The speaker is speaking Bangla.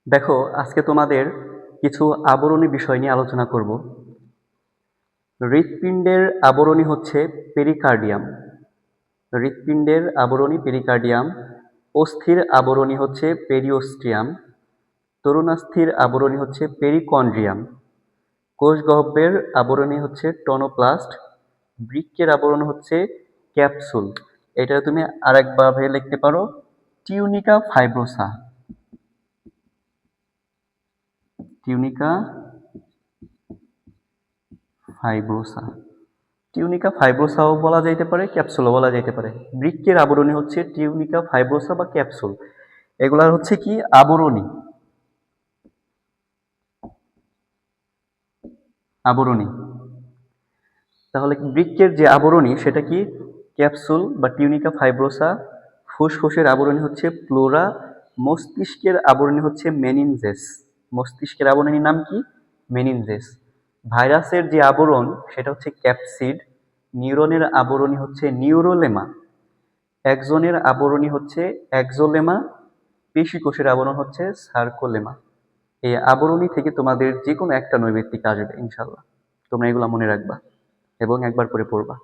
দেখো, আজকে তোমাদের কিছু আবরণী বিষয় নিয়ে আলোচনা করব। হৃৎপিণ্ডের আবরণী হচ্ছে পেরিকার্ডিয়াম। হৃৎপিণ্ডের আবরণী পেরিকার্ডিয়াম। অস্থির আবরণী হচ্ছে পেরিওস্টিয়াম। তরুণাস্থির আবরণী হচ্ছে পেরিকন্ড্রিয়াম। কোষগহ্বরের আবরণী হচ্ছে টনোপ্লাস্ট। বৃক্কের আবরণ হচ্ছে ক্যাপসুল। এটা তুমি আরেকভাবে লিখতে পারো, টিউনিকা ফাইব্রোসা। টিউনিকা ফাইব্রোসা। টিউনিকা ফাইব্রোসাও বলা যাইতে পারে, ক্যাপসুলও বলা যাইতে পারে। বৃক্কের আবরণী হচ্ছে টিউনিকা ফাইব্রোসা বা ক্যাপসুল। এগুলার হচ্ছে কি আবরণী। আবরণী তাহলে বৃক্কের যে আবরণী সেটা কি ক্যাপসুল বা টিউনিকা ফাইব্রোসা। ফুসফুসের আবরণী হচ্ছে প্লোরা। মস্তিষ্কের আবরণী হচ্ছে মেনিনজেস। মস্তিষ্কের আবরণীর নাম কি? মেনিনজেস। ভাইরাসের যে আবরণ সেটা হচ্ছে ক্যাপসিড। নিউরনের আবরণী হচ্ছে নিউরোলেমা। একজনের আবরণী হচ্ছে একজোলেমা। পেশিকোষের আবরণ হচ্ছে সার্কোলেমা। এই আবরণী থেকে তোমাদের যে কোনো একটা নৈর্ব্যক্তিক আসবে ইনশাল্লাহ। তোমরা এগুলা মনে রাখবা এবং একবার করে পড়বা।